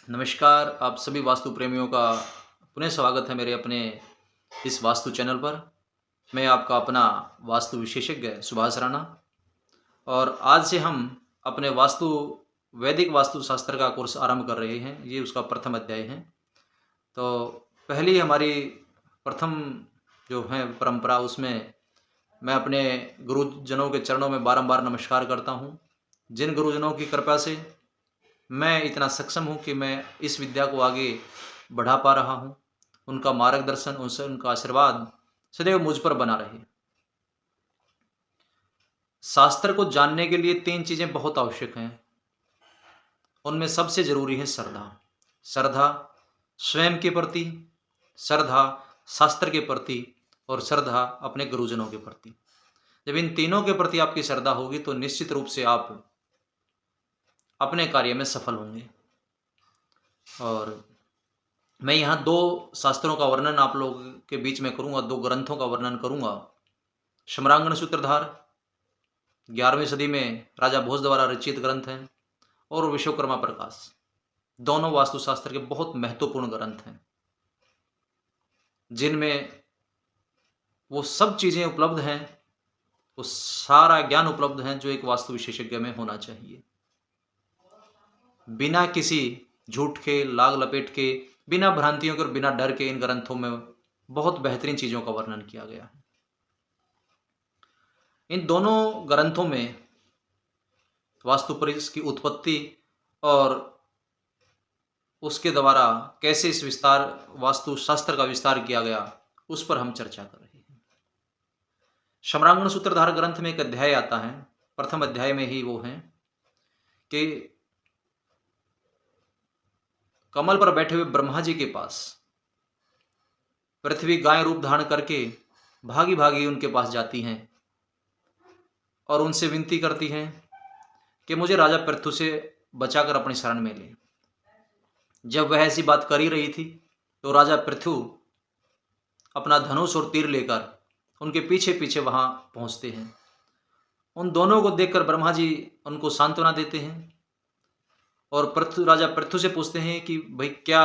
नमस्कार, आप सभी वास्तु प्रेमियों का पुनः स्वागत है मेरे अपने इस वास्तु चैनल पर। मैं आपका अपना वास्तु विशेषज्ञ सुभाष राणा और आज से हम अपने वैदिक वास्तु शास्त्र का कोर्स आरंभ कर रहे हैं। ये उसका प्रथम अध्याय है। तो पहली हमारी प्रथम जो है परंपरा, उसमें मैं अपने गुरुजनों के चरणों में बारंबार नमस्कार करता हूँ। जिन गुरुजनों की कृपा से मैं इतना सक्षम हूँ कि मैं इस विद्या को आगे बढ़ा पा रहा हूँ, उनका मार्गदर्शन, उनसे उनका आशीर्वाद सदैव मुझ पर बना रहे। शास्त्र को जानने के लिए 3 चीज़ें बहुत आवश्यक हैं। उनमें सबसे जरूरी है श्रद्धा। श्रद्धा स्वयं के प्रति, श्रद्धा शास्त्र के प्रति और श्रद्धा अपने गुरुजनों के प्रति। जब इन तीनों के प्रति आपकी श्रद्धा होगी तो निश्चित रूप से आप अपने कार्य में सफल होंगे। और मैं यहाँ 2 शास्त्रों का वर्णन आप लोगों के बीच में करूँगा, 2 ग्रंथों का वर्णन करूँगा। सम्रांगण सूत्रधार 11वीं सदी में राजा भोज द्वारा रचित ग्रंथ हैं और विश्वकर्मा प्रकाश, दोनों वास्तुशास्त्र के बहुत महत्वपूर्ण ग्रंथ हैं, जिनमें वो सब चीज़ें उपलब्ध हैं, वो सारा ज्ञान उपलब्ध है जो एक वास्तु विशेषज्ञ में होना चाहिए। बिना किसी झूठ के, लाग लपेट के, बिना भ्रांतियों के और बिना डर के इन ग्रंथों में बहुत बेहतरीन चीज़ों का वर्णन किया गया है। इन दोनों ग्रंथों में वास्तु परिस की उत्पत्ति और उसके द्वारा कैसे इस वास्तु शास्त्र का विस्तार किया गया, उस पर हम चर्चा कर रहे हैं। सम्रांगण सूत्रधार ग्रंथ में एक अध्याय आता है, प्रथम अध्याय में ही वो है कि कमल पर बैठे हुए ब्रह्मा जी के पास पृथ्वी गाय रूप धारण करके भागी भागी उनके पास जाती हैं और उनसे विनती करती हैं कि मुझे राजा पृथु से बचाकर अपनी शरण में ले। जब वह ऐसी बात कर ही रही थी तो राजा पृथु अपना धनुष और तीर लेकर उनके पीछे पीछे वहां पहुंचते हैं। उन दोनों को देखकर ब्रह्मा जी उनको सांत्वना देते हैं और राजा पृथु से पूछते हैं कि भाई क्या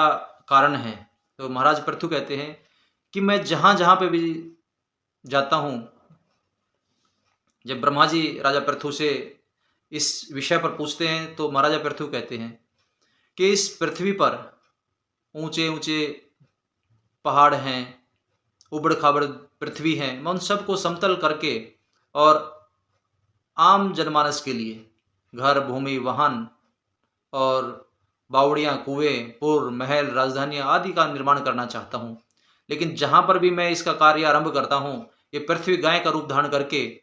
कारण है। तो महाराज पृथु कहते हैं कि मैं जहां जहां पे भी जाता हूं, जब ब्रह्मा जी राजा पृथु से इस विषय पर पूछते हैं तो महाराजा पृथु कहते हैं कि इस पृथ्वी पर ऊंचे ऊंचे पहाड़ हैं, उबड़ खाबड़ पृथ्वी है, मैं उन सबको समतल करके और आम जनमानस के लिए घर, भूमि, वाहन और बावड़ियाँ, कुएं, पुर, महल, राजधानियाँ आदि का निर्माण करना चाहता हूँ। लेकिन जहाँ पर भी मैं इसका कार्य आरंभ करता हूँ, ये पृथ्वी गाय का रूप धारण करके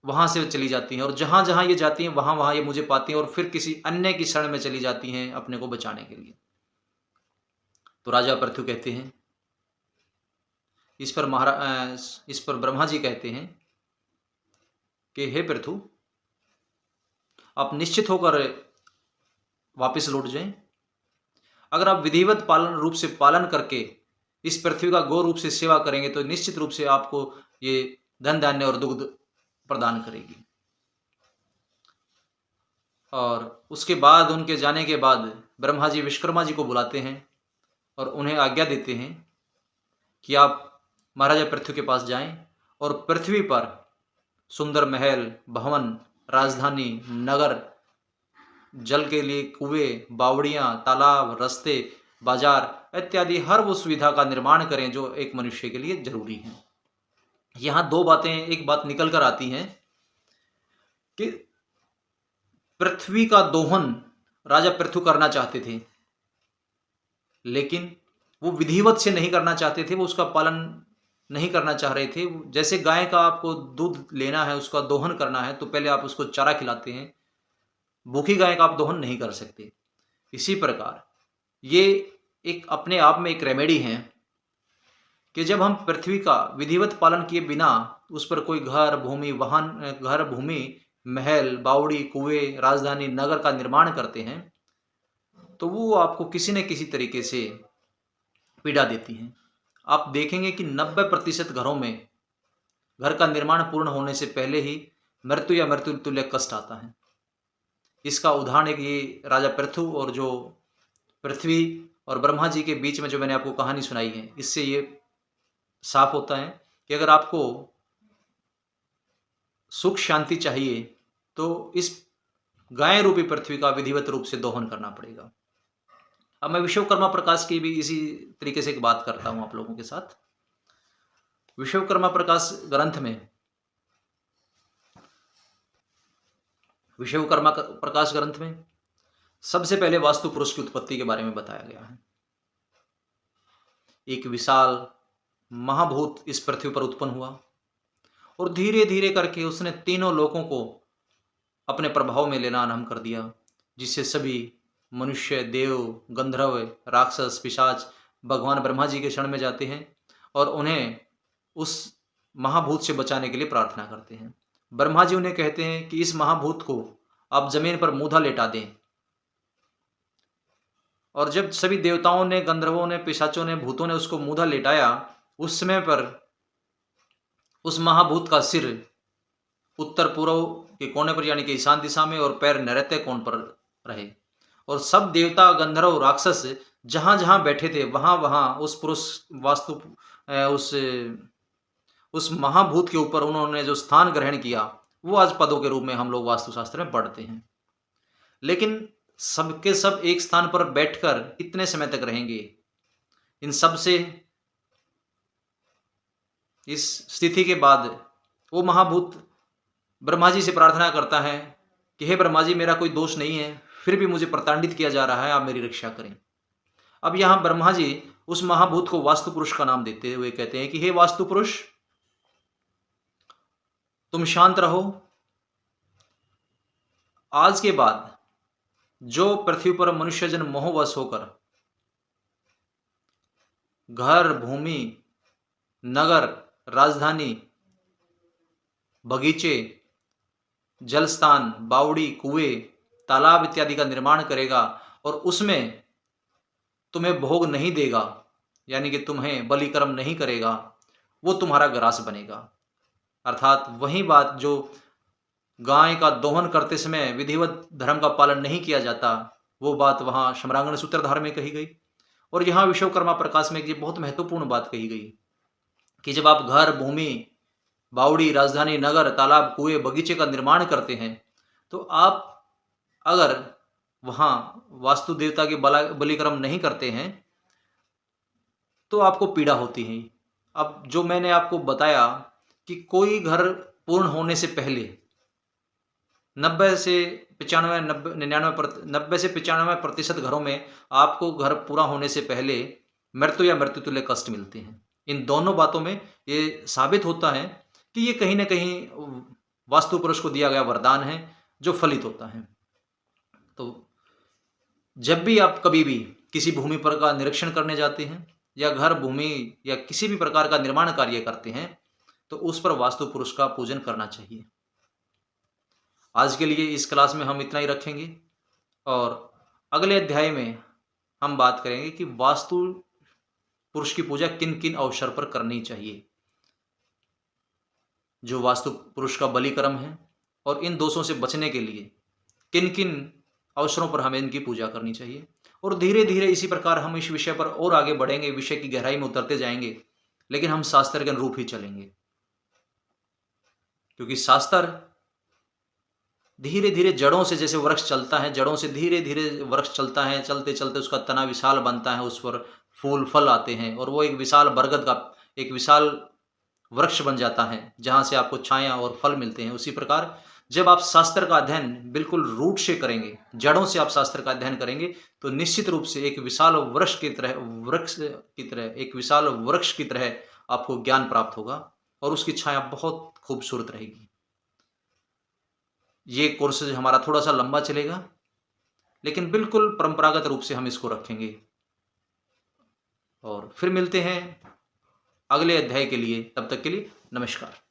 वहाँ से चली जाती हैं और जहाँ जहाँ ये जाती हैं वहाँ वहाँ ये मुझे पाती हैं और फिर किसी अन्य की शरण में चली जाती हैं अपने को बचाने के लिए। तो राजा पृथु कहते हैं, इस पर ब्रह्मा जी कहते हैं कि हे पृथु, आप निश्चित होकर वापस लौट जाएं। अगर आप विधिवत रूप से पालन करके इस पृथ्वी का गौ रूप से सेवा करेंगे तो निश्चित रूप से आपको ये धन धान्य और दुग्ध प्रदान करेगी। और उसके बाद, उनके जाने के बाद ब्रह्मा जी विश्वकर्मा जी को बुलाते हैं और उन्हें आज्ञा देते हैं कि आप महाराजा पृथ्वी के पास जाएं और पृथ्वी पर सुंदर महल, भवन, राजधानी, नगर, जल के लिए कुएं, बावड़ियाँ, तालाब, रास्ते, बाजार इत्यादि हर वो सुविधा का निर्माण करें जो एक मनुष्य के लिए जरूरी है। यहाँ 2 बातें, एक बात निकल कर आती हैं कि पृथ्वी का दोहन राजा पृथु करना चाहते थे, लेकिन वो विधिवत से नहीं करना चाहते थे, वो उसका पालन नहीं करना चाह रहे थे। जैसे गाय का आपको दूध लेना है, उसका दोहन करना है तो पहले आप उसको चारा खिलाते हैं, भूखी गाय का आप दोहन नहीं कर सकते। इसी प्रकार ये एक अपने आप में एक रेमेडी है कि जब हम पृथ्वी का विधिवत पालन किए बिना उस पर कोई घर, भूमि, महल, बावड़ी, कुएं, राजधानी, नगर का निर्माण करते हैं तो वो आपको किसी न किसी तरीके से पीड़ा देती हैं। आप देखेंगे कि 90% घरों में घर का निर्माण पूर्ण होने से पहले ही मृत्यु या मृत्यु तुल्य कष्ट आता है। इसका उदाहरण एक ये राजा पृथु और जो पृथ्वी और ब्रह्मा जी के बीच में जो मैंने आपको कहानी सुनाई है, इससे ये साफ होता है कि अगर आपको सुख शांति चाहिए तो इस गाय रूपी पृथ्वी का विधिवत रूप से दोहन करना पड़ेगा। अब मैं विश्वकर्मा प्रकाश की भी इसी तरीके से एक बात करता हूं आप लोगों के साथ। विश्वकर्मा प्रकाश ग्रंथ में, विश्वकर्मा प्रकाश ग्रंथ में सबसे पहले वास्तु पुरुष की उत्पत्ति के बारे में बताया गया है। एक विशाल महाभूत इस पृथ्वी पर उत्पन्न हुआ और धीरे धीरे करके उसने तीनों लोकों को अपने प्रभाव में लेना आरंभ कर दिया, जिससे सभी मनुष्य, देव, गंधर्व, राक्षस, पिशाच भगवान ब्रह्मा जी के शरण में जाते हैं और उन्हें उस महाभूत से बचाने के लिए प्रार्थना करते हैं। ब्रह्मा जी उन्हें कहते हैं कि इस महाभूत को आप जमीन पर मूधा लेटा दें। और जब सभी देवताओं ने, गंधर्वों ने, पिशाचों ने, भूतों ने उसको मूधा लेटाया, उस समय पर उस महाभूत का सिर उत्तर पूर्व के कोने पर यानी कि ईशान दिशा में और पैर नैऋत्य कोण पर रहे। और सब देवता, गंधर्व, राक्षस जहां जहां बैठे थे वहां वहां उस पुरुष वास्तु उस महाभूत के ऊपर उन्होंने जो स्थान ग्रहण किया वो आज पदों के रूप में हम लोग वास्तुशास्त्र में पढ़ते हैं। लेकिन सबके सब एक स्थान पर बैठकर कितने समय तक रहेंगे? इन सब से, इस स्थिति के बाद वो महाभूत ब्रह्मा जी से प्रार्थना करता है कि हे ब्रह्मा जी, मेरा कोई दोष नहीं है, फिर भी मुझे प्रताड़ित किया जा रहा है, आप मेरी रक्षा करें। अब यहां ब्रह्मा जी उस महाभूत को वास्तु पुरुष का नाम देते हुए कहते हैं कि हे वास्तु पुरुष, तुम शांत रहो। आज के बाद जो पृथ्वी पर मनुष्यजन मोहवश होकर घर, भूमि, नगर, राजधानी, बगीचे, जलस्थान, बावड़ी, कुएं, तालाब इत्यादि का निर्माण करेगा और उसमें तुम्हें भोग नहीं देगा, यानी कि तुम्हें बलिकर्म नहीं करेगा, वो तुम्हारा ग्रास बनेगा। अर्थात वही बात जो गाय का दोहन करते समय विधिवत धर्म का पालन नहीं किया जाता, वो बात वहां शमरांगण सूत्रधार में कही गई। और यहां विश्वकर्मा प्रकाश में एक बहुत महत्वपूर्ण बात कही गई कि जब आप घर, भूमि, बावड़ी, राजधानी, नगर, तालाब, कुएं, बगीचे का निर्माण करते हैं तो आप अगर वहां वास्तु देवता के बलिकर्म नहीं करते हैं तो आपको पीड़ा होती है। अब जो मैंने आपको बताया कि कोई घर पूर्ण होने से पहले 90 से 95% घरों में आपको घर पूरा होने से पहले मृत्यु या मृत्युतुल्य कष्ट मिलते हैं। इन दोनों बातों में ये साबित होता है कि ये कहीं ना कहीं वास्तु पुरुष को दिया गया वरदान है जो फलित होता है। तो जब भी आप कभी भी किसी भूमि पर का निरीक्षण करने जाते हैं या घर, भूमि या किसी भी प्रकार का निर्माण कार्य करते हैं तो उस पर वास्तु पुरुष का पूजन करना चाहिए। आज के लिए इस क्लास में हम इतना ही रखेंगे और अगले अध्याय में हम बात करेंगे कि वास्तु पुरुष की पूजा किन किन अवसर पर करनी चाहिए, जो वास्तु पुरुष का बलिकर्म है, और इन दोषों से बचने के लिए किन किन अवसरों पर हमें इनकी पूजा करनी चाहिए। और धीरे धीरे इसी प्रकार हम इस विषय पर और आगे बढ़ेंगे, विषय की गहराई में उतरते जाएंगे, लेकिन हम शास्त्र के अनुरूप ही चलेंगे, क्योंकि शास्त्र धीरे धीरे जड़ों से, जैसे वृक्ष चलता है, जड़ों से धीरे धीरे वृक्ष चलता है, चलते चलते उसका तना विशाल बनता है, उस पर फूल फल आते हैं और वो एक विशाल बरगद का एक विशाल वृक्ष बन जाता है जहां से आपको छाया और फल मिलते हैं। उसी प्रकार जब आप शास्त्र का अध्ययन बिल्कुल रूट से करेंगे, जड़ों से आप शास्त्र का अध्ययन करेंगे, तो निश्चित रूप से एक विशाल वृक्ष की तरह आपको ज्ञान प्राप्त होगा और उसकी छाया बहुत खूबसूरत रहेगी। ये कोर्स हमारा थोड़ा सा लंबा चलेगा, लेकिन बिल्कुल परंपरागत रूप से हम इसको रखेंगे। और फिर मिलते हैं अगले अध्याय के लिए, तब तक के लिए नमस्कार।